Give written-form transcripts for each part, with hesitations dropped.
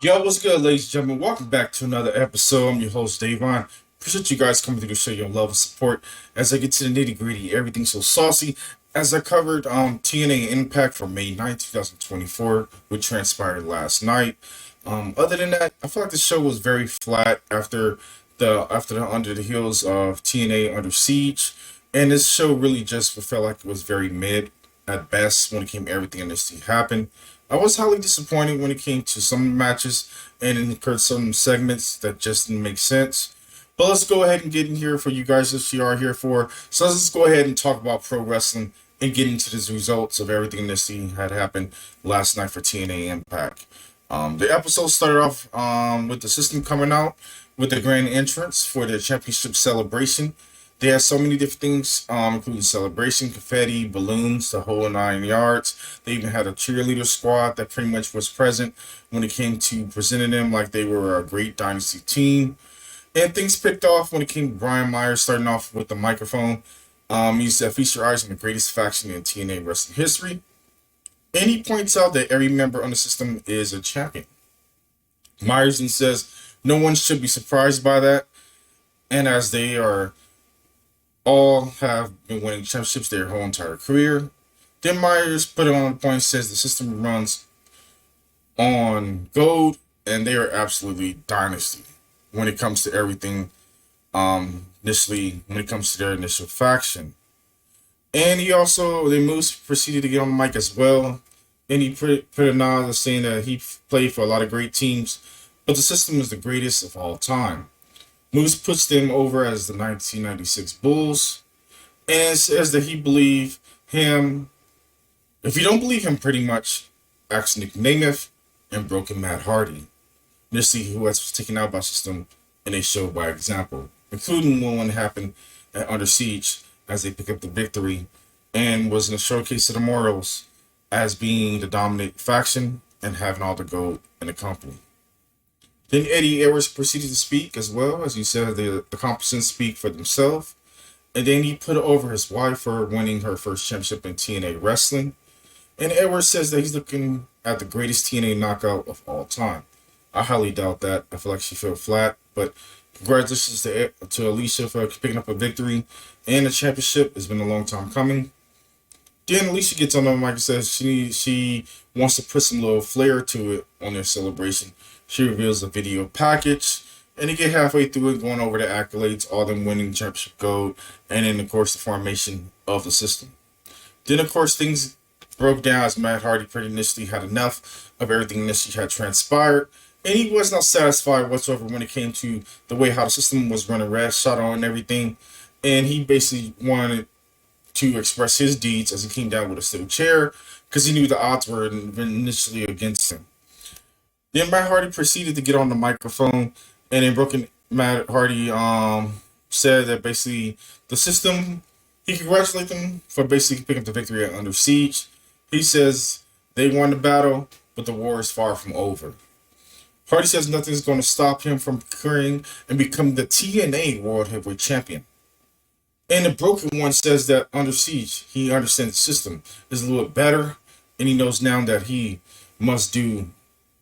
Yo, what's good, ladies and gentlemen? Welcome back to another episode. I'm your host, Davon. Appreciate you guys coming through to show your love and support as I get to the nitty gritty. Everything so saucy as I covered TNA Impact for May 9th, 2024, which transpired last night. Other than that, I feel like the show was very flat after the Under the Heels of TNA Under Siege, and this show really just felt like it was very mid at best when it came to everything in this happened. I was highly disappointed when it came to some matches and incurred some segments that just didn't make sense. But let's go ahead and get in here for you guys as you are here for. So let's go ahead and talk about pro wrestling and get into the results of everything this had happened last night for TNA Impact. The episode started off with the system coming out with the grand entrance for the championship celebration. They had so many different things, including celebration, confetti, balloons, the whole 9 yards. They even had a cheerleader squad that pretty much was present when it came to presenting them like they were a great dynasty team. And things picked off when it came to Brian Myers starting off with the microphone. He said, "Feast your eyes on the greatest faction in TNA wrestling history." And he points out that every member on the system is a champion. Myers then says, "No one should be surprised by that. And as they are all have been winning championships their whole entire career." Then Myers put it on the point, says the system runs on gold and they are absolutely dynasty when it comes to everything. Initially, when it comes to their initial faction, and he also then Moose proceeded to get on the mic as well, and he put a nod of saying that he played for a lot of great teams, but the system is the greatest of all time. Moose puts them over as the 1996 Bulls and says that he believe him. If you don't believe him, pretty much, ask Nick Nemeth and Broken Matt Hardy. Initially, who was taken out by system, and they showed by example, including when it happened at Under Siege as they pick up the victory and was in a showcase of the Morals as being the dominant faction and having all the gold in the company. Then Eddie Edwards proceeded to speak as well, as he said the competence speak for themselves. And then he put over his wife for winning her first championship in TNA wrestling. And Edwards says that he's looking at the greatest TNA knockout of all time. I highly doubt that. I feel like she fell flat. But congratulations to Alicia for picking up a victory and a championship. It's been a long time coming. Then Alicia gets on the mic and says she wants to put some little flair to it on their celebration. She reveals a video package, and they get halfway through it, going over the accolades, all them winning championship gold, and then, of course, the formation of the system. Then, of course, things broke down as Matt Hardy pretty initially had enough of everything initially had transpired, and he was not satisfied whatsoever when it came to the way how the system was running red, shot on and everything, and he basically wanted to express his deeds as he came down with a steel chair because he knew the odds were initially against him. Then Matt Hardy proceeded to get on the microphone, and then Broken Matt Hardy said that basically the system, he congratulated them for basically picking up the victory at Under Siege. He says they won the battle, but the war is far from over. Hardy says nothing's going to stop him from conquering and become the TNA World Heavyweight Champion. And the Broken One says that Under Siege, he understands the system is a little bit better, and he knows now that he must do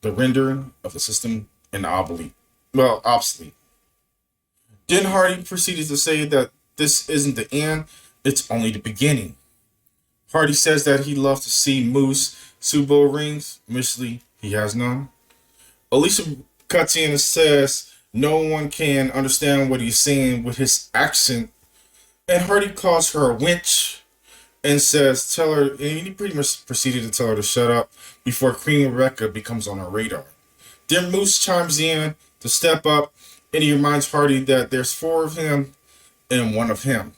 the rendering of the system and obsolete. Then Hardy proceeded to say that this isn't the end, it's only the beginning. Hardy says that he loves to see Moose Subo rings. Initially, he has none. Alicia cuts in and says no one can understand what he's saying with his accent. And Hardy calls her a wench and says, tell her, and he pretty much proceeded to tell her to shut up before Queen Rebecca becomes on her radar. Then Moose chimes in to step up, and he reminds Hardy that there's 4 of him and 1 of him.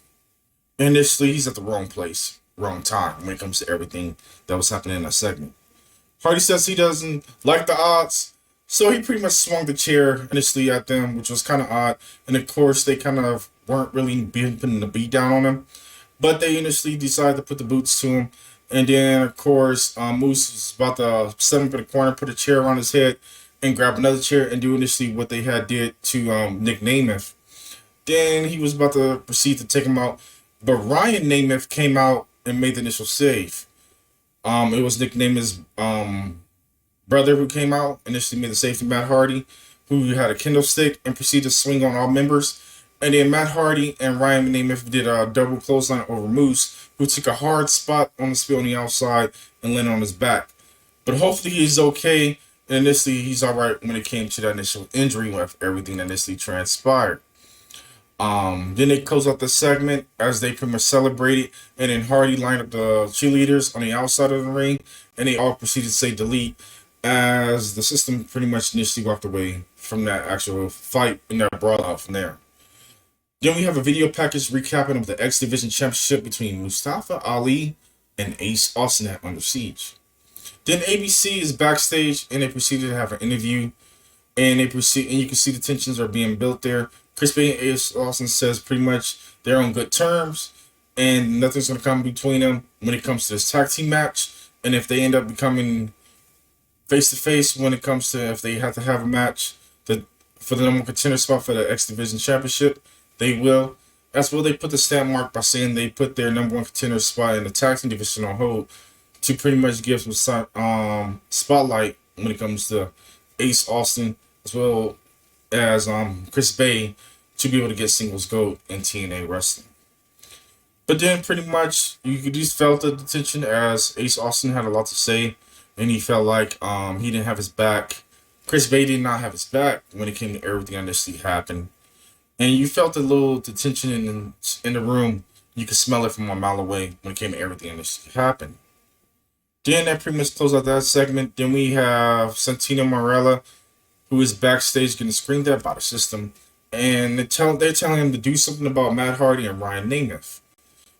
Initially, he's at the wrong place, wrong time when it comes to everything that was happening in that segment. Hardy says he doesn't like the odds, so he pretty much swung the chair initially at them, which was kind of odd. And of course, they kind of weren't really putting the beat down on him. But they initially decided to put the boots to him. And then, of course, Moose was about to set him in the corner, put a chair on his head, and grab another chair and do initially what they had did to Nick Nemeth. Then he was about to proceed to take him out. But Ryan Nemeth came out and made the initial save. It was Nick Nemeth's brother who came out, initially made the save for Matt Hardy, who had a kendo stick and proceeded to swing on all members. And then Matt Hardy and Ryan Nemeth did a double clothesline over Moose, who took a hard spot on the spear on the outside and landed on his back. But hopefully he's okay. And initially he's all right when it came to that initial injury with everything that initially transpired. Then they close out the segment as they pretty much celebrated, and then Hardy lined up the cheerleaders on the outside of the ring, and they all proceeded to say delete as the system pretty much initially walked away from that actual fight and that brawl out from there. Then we have a video package recapping of the X Division Championship between Mustafa Ali and Ace Austin at Under Siege. Then ABC is backstage and they proceeded to have an interview, and you can see the tensions are being built there. Chris Bay and Ace Austin says pretty much they're on good terms and nothing's going to come between them when it comes to this tag team match. And if they end up becoming face to face when it comes to if they have to have a match for the number one contender spot for the X Division Championship, they will. As well, they put the stamp mark by saying they put their number one contender spot in the tag team division on hold to pretty much give some spotlight when it comes to Ace Austin as well as Chris Bay to be able to get singles gold in TNA wrestling. But then pretty much you just felt the tension as Ace Austin had a lot to say, and he felt like he didn't have his back. Chris Bay did not have his back when it came to everything that initially happened. And you felt a little tension in the room. You could smell it from a mile away when it came to everything that initially happened. Then that pretty much closed out that segment. Then we have Santino Marella, who is backstage getting screamed at by the system. And they're telling him to do something about Matt Hardy and Ryan Nemeth.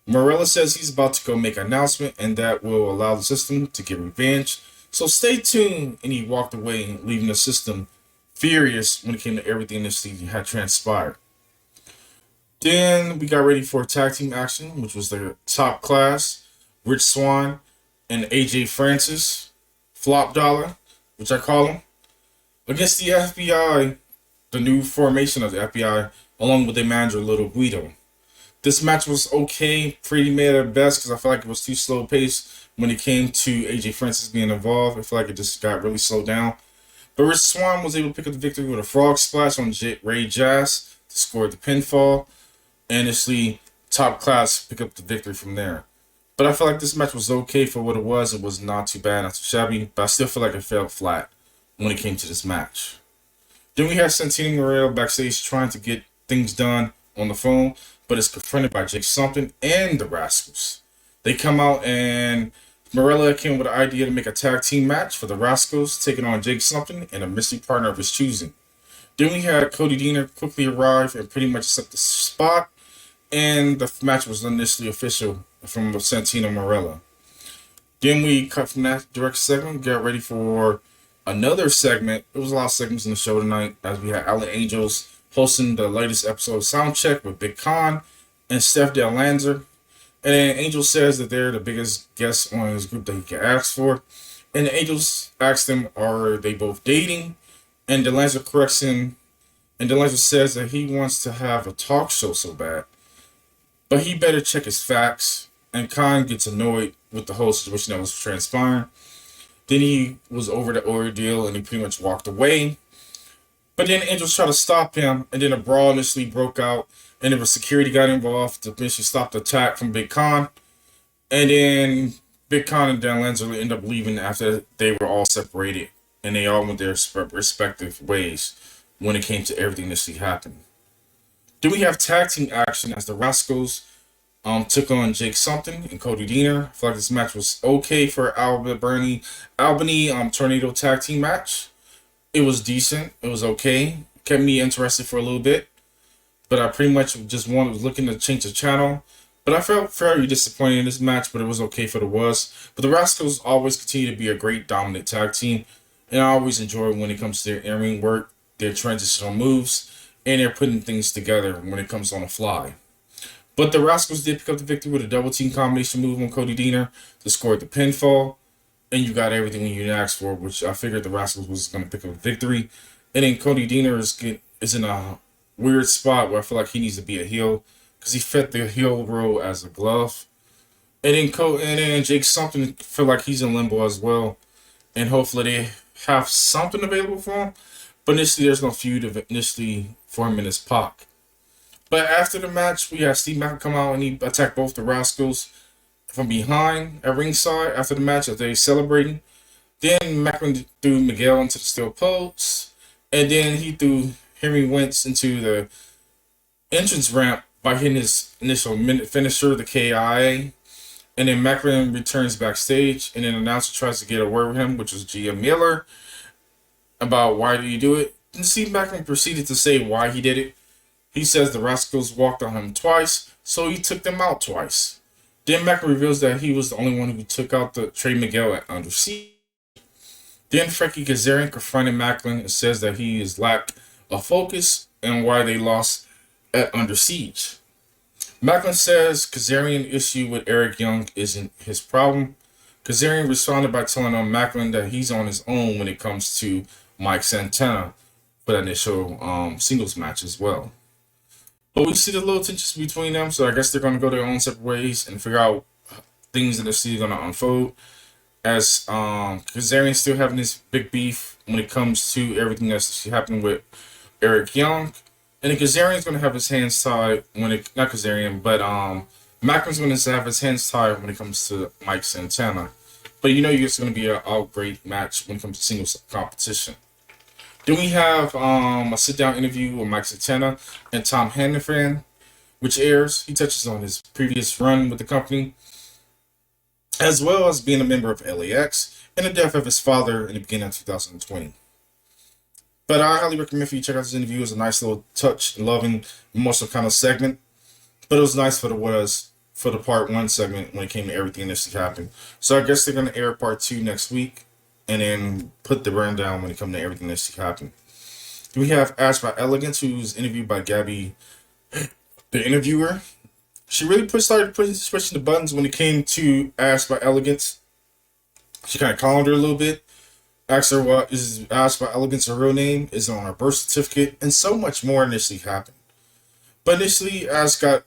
Marella says he's about to go make an announcement, and that will allow the system to get revenge. So stay tuned. And he walked away, leaving the system furious when it came to everything that had transpired. Then we got ready for tag team action, which was the top class, Rich Swann and AJ Francis, Flop Dollar, which I call him, against the FBI, the new formation of the FBI, along with their manager, Little Guido. This match was okay, pretty mid at best, because I feel like it was too slow paced when it came to AJ Francis being involved. I feel like it just got really slowed down. But Rich Swann was able to pick up the victory with a frog splash on Ray Jazz to score the pinfall. And initially, top class pick up the victory from there. But I feel like this match was okay for what it was. It was not too bad, not too shabby, but I still feel like it fell flat when it came to this match. Then we had Santino Marella backstage trying to get things done on the phone, but it's confronted by Jake Something and the Rascals. They come out and Marella came with the idea to make a tag team match for the Rascals, taking on Jake Something and a mystery partner of his choosing. Then we had Cody Deaner quickly arrive and pretty much set the spot, and the match was initially official from Santino Marella. Then we cut from that direct segment, got ready for another segment. There was a lot of segments in the show tonight, as we had Alan Angels hosting the latest episode of Soundcheck with Big Con and Steph Del Lanza. And then Angel says that they're the biggest guests on his group that he can ask for. And the Angels ask them, are they both dating? And Del Lanza corrects him. And Del Lanza says that he wants to have a talk show so bad, but he better check his facts. And Khan gets annoyed with the whole situation that was transpiring. Then he was over the ordeal and he pretty much walked away. But then Angels tried to stop him, and then a brawl initially broke out, and then the security got involved to eventually stop the attack from Big Con. And then Big Con and Dan Lanza ended up leaving after they were all separated, and they all went their respective ways when it came to everything that happened. Then we have tag team action as the Rascals took on Jake Something and Cody Deaner. I feel like this match was okay for Albany Tornado tag team match. It was decent. It was okay. Kept me interested for a little bit. But I pretty much was looking to change the channel. But I felt very disappointed in this match, but it was okay for the was. But the Rascals always continue to be a great dominant tag team. And I always enjoy when it comes to their in-ring work, their transitional moves, and they're putting things together when it comes on the fly. But the Rascals did pick up the victory with a double team combination move on Cody Deaner to score the pinfall. And you got everything you asked for, which I figured the Rascals was going to pick up a victory. And then Cody Deaner is in a weird spot where I feel like he needs to be a heel because he fit the heel role as a glove. And then Jake Something feel like he's in limbo as well. And hopefully have something available for him, but initially there's no feud of initially for him and his Pac. But after the match, we had Steve Macklin come out and he attacked both the Rascals from behind at ringside after the match as they celebrating. Then Macklin threw Miguel into the steel post, and then he threw Henry Wentz into the entrance ramp by hitting his initial minute finisher, the KIA. And then Macklin returns backstage, and then the announcer tries to get a word with him, which was GM Miller, about why did he do it. And Steve Macklin proceeded to say why he did it. He says the Rascals walked on him twice, so he took them out twice. Then Macklin reveals that he was the only one who took out the Trey Miguel at Under Siege. Then Frankie Kazarian confronted Macklin and says that he is lack of focus and why they lost at Under Siege. Macklin says Kazarian's issue with Eric Young isn't his problem. Kazarian responded by telling on Macklin that he's on his own when it comes to Mike Santana for that initial singles match as well. But we see the little tensions between them, so I guess they're going to go their own separate ways and figure out things that the city going to unfold. As Kazarian still having this big beef when it comes to everything that's happening with Eric Young. And then Kazarian's going to have his hands tied when it, not Kazarian, but Macklin's going to have his hands tied when it comes to Mike Santana. But you know it's going to be an all great match when it comes to singles competition. Then we have a sit-down interview with Mike Santana and Tom Hannafan, which airs. He touches on his previous run with the company, as well as being a member of LAX and the death of his father in the beginning of 2020. But I highly recommend for you to check out this interview. It was a nice little touch, loving, emotional kind of segment. But it was nice for the part one segment when it came to everything that happened. So I guess they're going to air part two next week and then put the rundown when it comes to everything that happened. We have Ash by Elegance, who's interviewed by Gabby, the interviewer. She really started pushing the buttons when it came to Ash by Elegance. She kind of calmed her a little bit. Asked her what is Ash by Elegance her real name, is on her birth certificate, and so much more initially happened. But initially, Ash got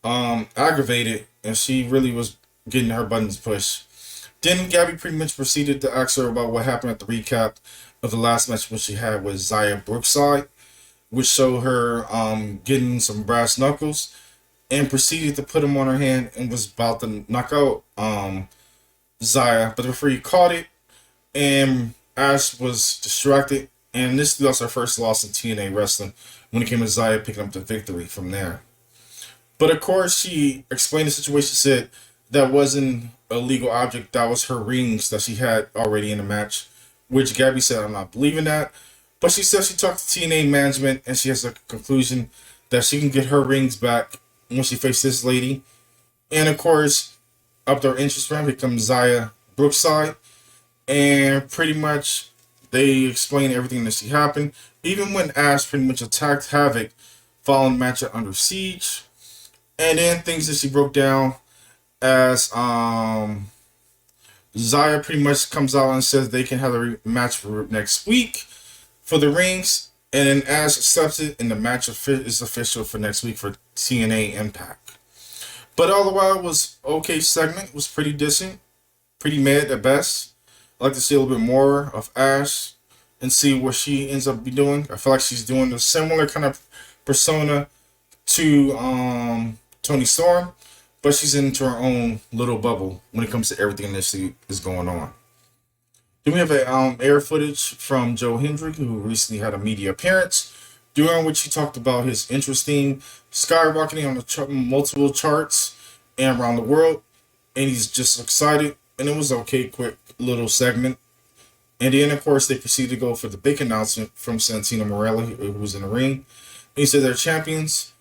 aggravated, and she really was getting her buttons pushed. Then Gabby pretty much proceeded to ask her about what happened at the recap of the last match which she had with Zaya Brookside, which showed her getting some brass knuckles, and proceeded to put him on her hand and was about to knock out Zaya, but before he caught it, and Ash was distracted, and this was her first loss in TNA wrestling when it came to Zaya picking up the victory from there. But of course, she explained the situation, said that wasn't a legal object, that was her rings that she had already in the match, which Gabby said, I'm not believing that. But she said she talked to TNA management and she has a conclusion that she can get her rings back when she faces this lady. And of course, up their interest round, here comes Zaya Brookside. And pretty much they explain everything that she happened. Even when Ash pretty much attacked Havoc following the match at Under Siege. And then things that she broke down as Zaya pretty much comes out and says they can have a match for next week for the rings. And then Ash accepts it and the match is official for next week for TNA Impact. But all the while it was okay segment. It was pretty decent. Pretty mid at best. I'd like to see a little bit more of Ash and see what she ends up be doing. I feel like she's doing a similar kind of persona to Toni Storm, but she's into her own little bubble when it comes to everything that she is going on. Then we have air footage from Joe Hendrick, who recently had a media appearance, during which he talked about his interesting skyrocketing on the multiple charts and around the world, and he's just excited. And it was okay, quick little segment. And then, of course, they proceeded to go for the big announcement from Santino Marella, who was in the ring. He said their champions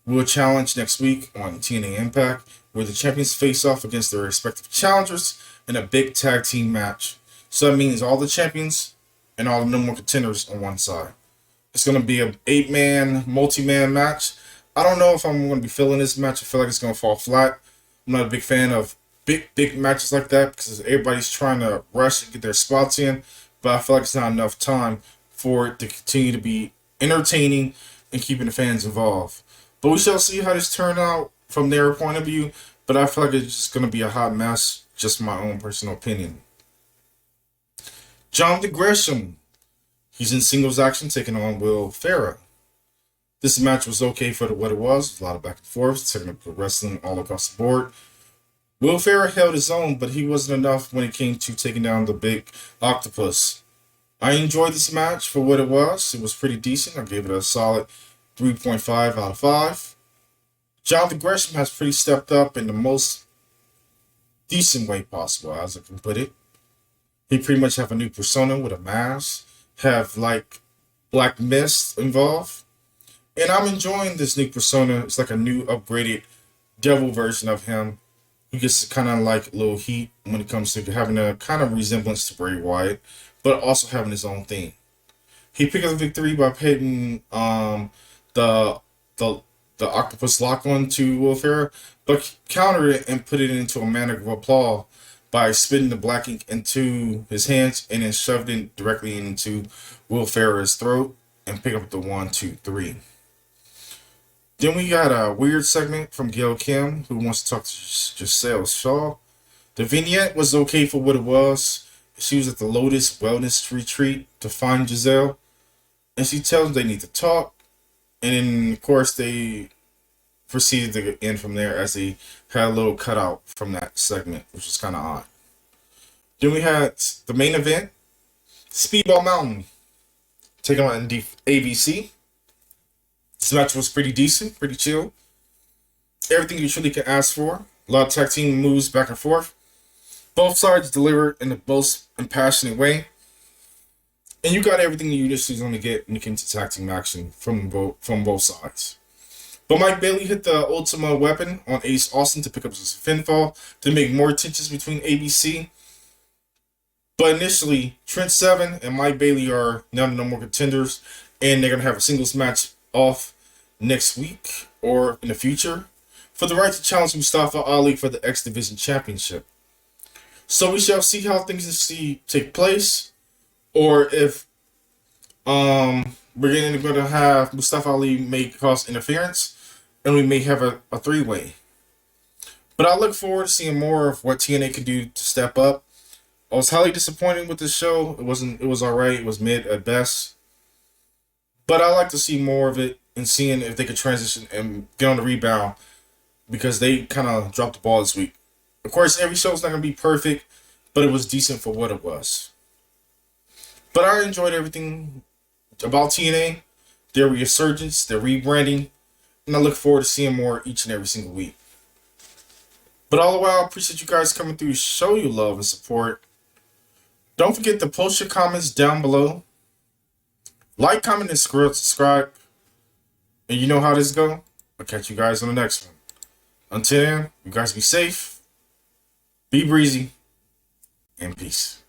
will challenge next week on TNA Impact, where the champions face off against their respective challengers in a big tag team match. So that means all the champions and all the number one contenders on one side. It's going to be a 8-man, multi-man match. I don't know if I'm going to be feeling this match. I feel like it's going to fall flat. I'm not a big fan of big matches like that because everybody's trying to rush and get their spots in. But I feel like it's not enough time for it to continue to be entertaining and keeping the fans involved. But we shall see how this turned out from their point of view. But I feel like it's just going to be a hot mess. Just my own personal opinion. Jonathan Gresham, he's in singles action taking on Will Ferrell. This match was okay for what it was. A lot of back and forth, technical wrestling all across the board. Will Ferrell held his own, but he wasn't enough when it came to taking down the big octopus. I enjoyed this match for what it was. It was pretty decent. I gave it a solid 3.5 out of 5. Jonathan Gresham has pretty stepped up in the most decent way possible, as I can put it. He pretty much have a new persona with a mask, have like black mist involved. And I'm enjoying this new persona. It's like a new upgraded devil version of him. He gets kind of like a little heat when it comes to having a kind of resemblance to Bray Wyatt, but also having his own thing. He picked up the victory by hitting the the the octopus lock on to Will Ferrell, but countered it and put it into a manner of applause by spitting the black ink into his hands and then shoved it directly into Will Ferrell's throat and pick up the 1, 2, 3. Then we got a weird segment from Gail Kim, who wants to talk to Giselle Shaw. The vignette was okay for what it was. She was at the Lotus Wellness Retreat to find Giselle, and she tells them they need to talk. And then, of course, they proceeded to end from there as they had a little cutout from that segment, which was kind of odd. Then we had the main event, Speedball Mountain, taking on the ABC. This match was pretty decent, pretty chill. Everything you truly can ask for. A lot of tag team moves back and forth. Both sides delivered in the most impassionate way. And you got everything you initially going to get when you came to tag team action from both sides. But Mike Bailey hit the ultimate weapon on Ace Austin to pick up his pinfall to make more tensions between ABC. But initially, Trent Seven and Mike Bailey are now the number one contenders, and they're going to have a singles match off next week or in the future for the right to challenge Mustafa Ali for the X Division Championship. So we shall see how things take place, or if we're going to have Mustafa Ali may cause interference, and we may have a three-way. But I look forward to seeing more of what TNA can do to step up. I was highly disappointed with this show. It was alright. It was mid at best. But I like to see more of it and seeing if they could transition and get on the rebound, because they kind of dropped the ball this week. Of course, every show is not going to be perfect, but it was decent for what it was. But I enjoyed everything about TNA, their resurgence, their rebranding, and I look forward to seeing more each and every single week. But all the while, I appreciate you guys coming through, show your love and support. Don't forget to post your comments down below. Like, comment, and subscribe. And you know how this go. I'll catch you guys on the next one. Until then, you guys be safe, be breezy, and peace.